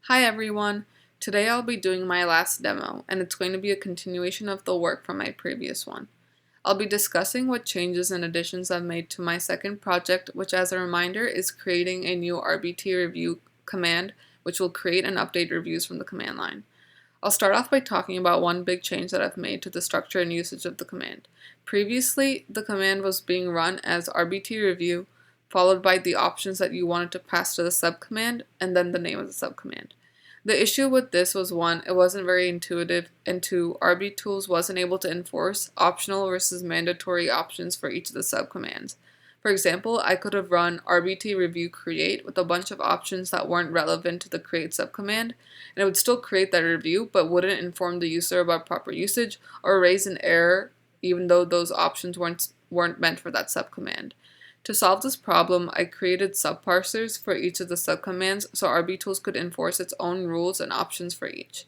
Hi everyone! Today I'll be doing my last demo, and it's going to be a continuation of the work from my previous one. I'll be discussing what changes and additions I've made to my second project, which as a reminder is creating a new RBT review command, which will create and update reviews from the command line. I'll start off by talking about one big change that I've made to the structure and usage of the command. Previously, the command was being run as RBT review, followed by the options that you wanted to pass to the subcommand, and then the name of the subcommand. The issue with this was one, it wasn't very intuitive, and two, RBTools wasn't able to enforce optional versus mandatory options for each of the subcommands. For example, I could have run RBT review create with a bunch of options that weren't relevant to the create subcommand, and it would still create that review but wouldn't inform the user about proper usage or raise an error even though those options weren't meant for that subcommand. To solve this problem, I created subparsers for each of the subcommands so RBTools could enforce its own rules and options for each.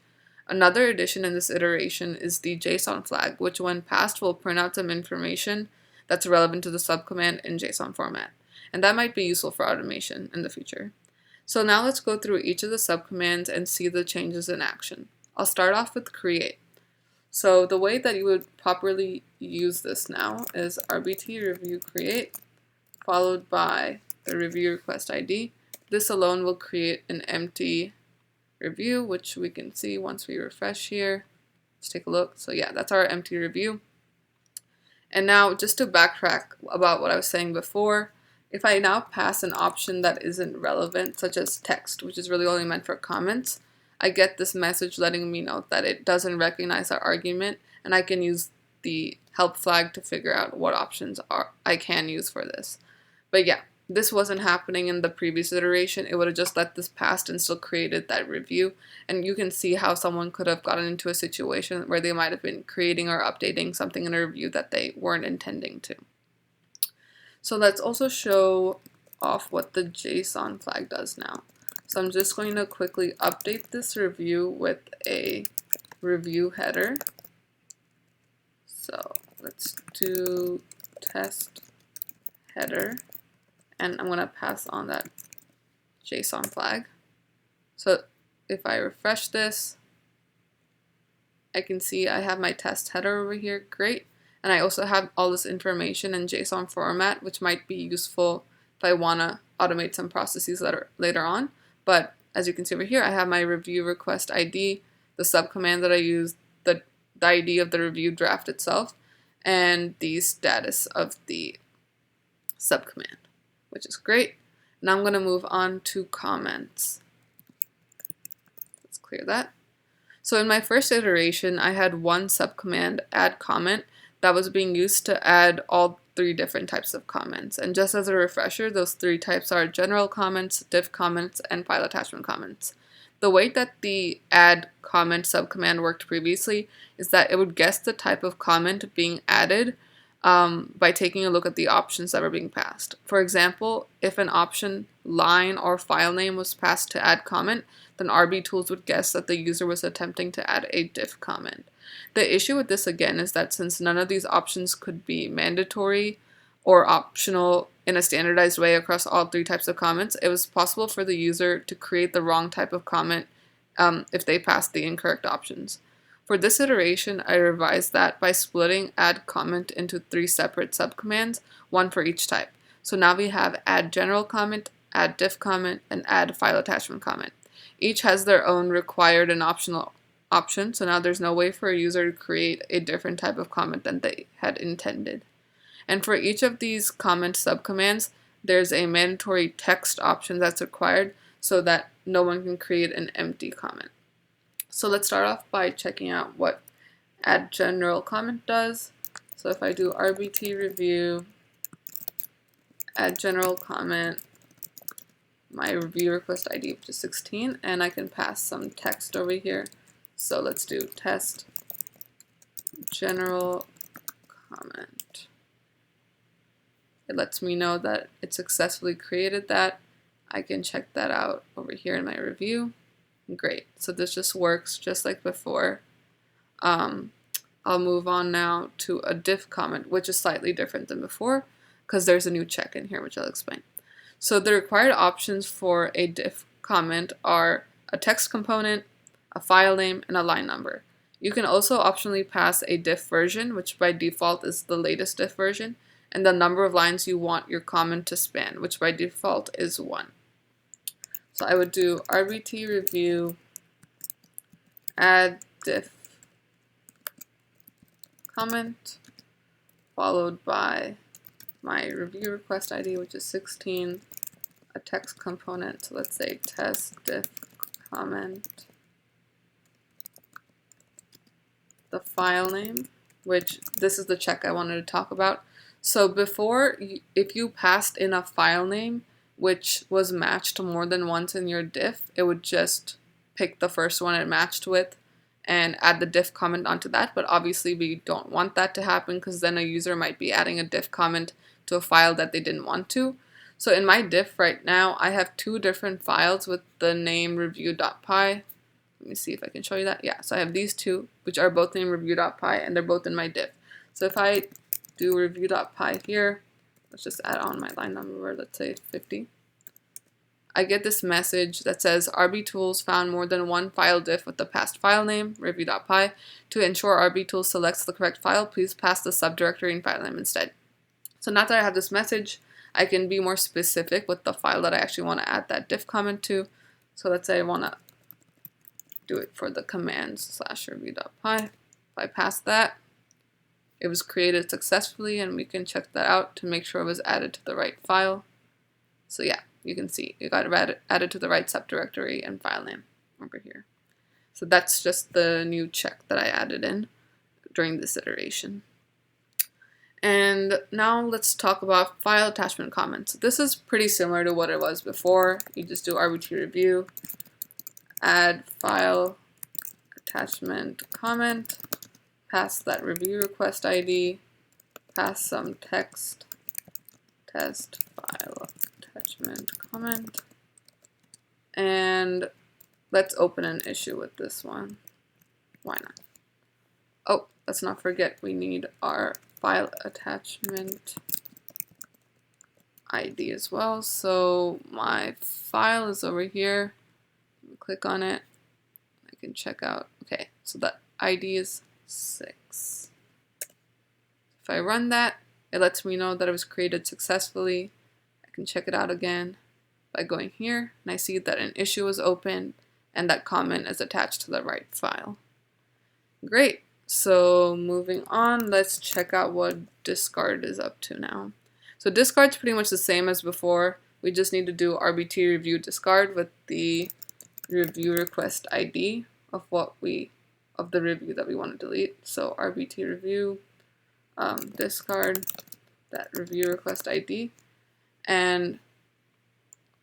Another addition in this iteration is the JSON flag, which when passed will print out some information that's relevant to the subcommand in JSON format, and that might be useful for automation in the future. So now let's go through each of the subcommands and see the changes in action. I'll start off with create. So the way that you would properly use this now is RBT review create, followed by the review request ID. This alone will create an empty review, which we can see once we refresh here. Let's take a look. So yeah, that's our empty review. And now just to backtrack about what I was saying before, if I now pass an option that isn't relevant, such as text, which is really only meant for comments, I get this message letting me know that it doesn't recognize that argument, and I can use the help flag to figure out what options I can use for this. But yeah, this wasn't happening in the previous iteration. It would have just let this pass and still created that review. And you can see how someone could have gotten into a situation where they might have been creating or updating something in a review that they weren't intending to. So let's also show off what the JSON flag does now. So I'm just going to quickly update this review with a review header. So let's do test header. And I'm going to pass on that JSON flag. So if I refresh this, I can see I have my test header over here. Great. And I also have all this information in JSON format, which might be useful if I want to automate some processes later on. But as you can see over here, I have my review request ID, the subcommand that I used, the ID of the review draft itself, and the status of the subcommand, which is great. Now I'm going to move on to comments. Let's clear that. So in my first iteration, I had one subcommand, add comment, that was being used to add all three different types of comments. And just as a refresher, those three types are general comments, diff comments, and file attachment comments. The way that the add comment subcommand worked previously is that it would guess the type of comment being added by taking a look at the options that were being passed. For example, if an option line or file name was passed to add comment, then RBTools would guess that the user was attempting to add a diff comment. The issue with this again is that since none of these options could be mandatory or optional in a standardized way across all three types of comments, it was possible for the user to create the wrong type of comment if they passed the incorrect options. For this iteration, I revised that by splitting add comment into three separate subcommands, one for each type. So now we have add general comment, add diff comment, and add file attachment comment. Each has their own required and optional option, so now there's no way for a user to create a different type of comment than they had intended. And for each of these comment subcommands, there's a mandatory text option that's required so that no one can create an empty comment. So let's start off by checking out what add general comment does. So if I do RBT review, add general comment, my review request ID, which is 16, and I can pass some text over here. So let's do test general comment. It lets me know that it successfully created that. I can check that out over here in my review. Great. So this just works just like before. I'll move on now to a diff comment, which is slightly different than before because there's a new check in here, which I'll explain. So the required options for a diff comment are a text component, a file name, and a line number. You can also optionally pass a diff version, which by default is the latest diff version, and the number of lines you want your comment to span, which by default is 1. So I would do RBT review add diff comment followed by my review request ID, which is 16, a text component, so let's say test diff comment, the file name, which this is the check I wanted to talk about. So before, if you passed in a file name which was matched more than once in your diff, it would just pick the first one it matched with and add the diff comment onto that. But obviously we don't want that to happen, because then a user might be adding a diff comment to a file that they didn't want to. So in my diff right now, I have 2 different files with the name review.py. Let me see if I can show you that. Yeah, so I have these 2, which are both named review.py, and they're both in my diff. So if I do review.py here, let's just add on my line number, let's say 50. I get this message that says RBTools found more than one file diff with the past file name, review.py. To ensure RBTools selects the correct file, please pass the subdirectory and file name instead. So now that I have this message, I can be more specific with the file that I actually want to add that diff comment to. So let's say I want to do it for the commands /review.py. If I pass that, it was created successfully, and we can check that out to make sure it was added to the right file. So yeah, you can see it got added to the right subdirectory and file name over here. So that's just the new check that I added in during this iteration. And now let's talk about file attachment comments. This is pretty similar to what it was before. You just do RBT review, add file attachment comment, pass that review request ID, pass some text, test file attachment comment, and let's open an issue with this one. Why not? Oh, let's not forget we need our file attachment ID as well. So my file is over here. Click on it. I can check out. Okay, so that ID is 6. If I run that, it lets me know that it was created successfully. I can check it out again by going here, and I see that an issue was opened and that comment is attached to the right file. Great. So moving on, let's check out what discard is up to now. So discard's pretty much the same as before. We just need to do RBT review discard with the review request ID of the review that we want to delete. So RBT review discard that review request ID, and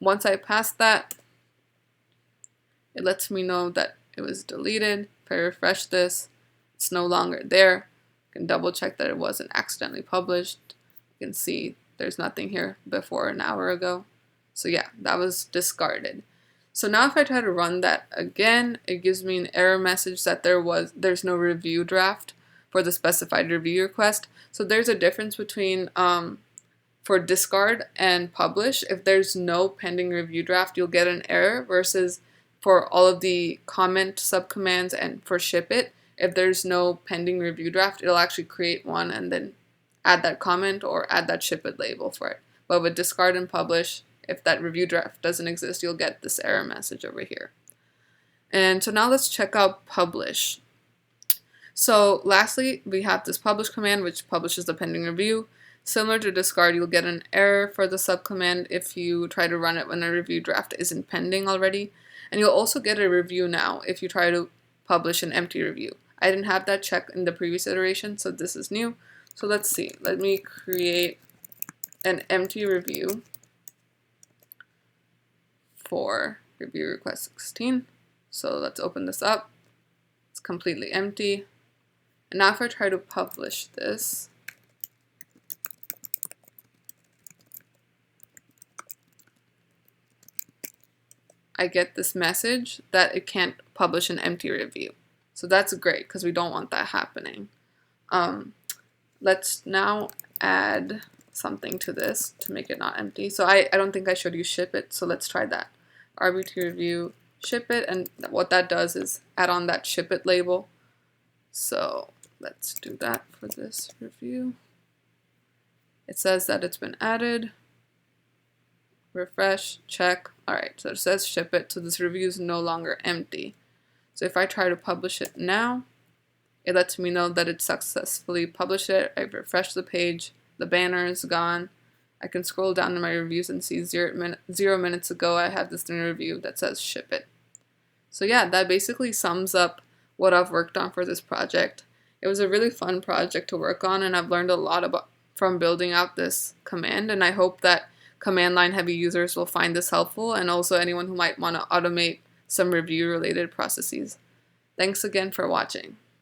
once I pass that, it lets me know that it was deleted. If I refresh this, it's no longer there. I can double check that it wasn't accidentally published. You can see there's nothing here before an hour ago. So yeah, that was discarded. So now if I try to run that again, it gives me an error message that there's no review draft for the specified review request. So there's a difference between for discard and publish. If there's no pending review draft, you'll get an error, versus for all of the comment subcommands and for ship it, if there's no pending review draft, it'll actually create one and then add that comment or add that ship it label for it. But with discard and publish, if that review draft doesn't exist, you'll get this error message over here. And so now let's check out publish. So lastly, we have this publish command, which publishes the pending review. Similar to discard, you'll get an error for the subcommand if you try to run it when a review draft isn't pending already. And you'll also get a review now if you try to publish an empty review. I didn't have that check in the previous iteration, so this is new. So let's see. Let me create an empty review for review request 16. So let's open this up. It's completely empty. And now if I try to publish this, I get this message that it can't publish an empty review. So that's great because we don't want that happening. Let's now add something to this to make it not empty. So I don't think I showed you ship it, so let's try that. RBT review ship it, and what that does is add on that ship it label. So let's do that for this review. It says that it's been added. Refresh, check. Alright, so it says ship it, so this review is no longer empty. So if I try to publish it now, it lets me know that it successfully published it. I refresh the page, the banner is gone. I can scroll down to my reviews and see 0 minutes ago I have this new review that says ship it. So yeah, that basically sums up what I've worked on for this project. It was a really fun project to work on, and I've learned a lot from building out this command, and I hope that command line heavy users will find this helpful, and also anyone who might want to automate some review related processes. Thanks again for watching.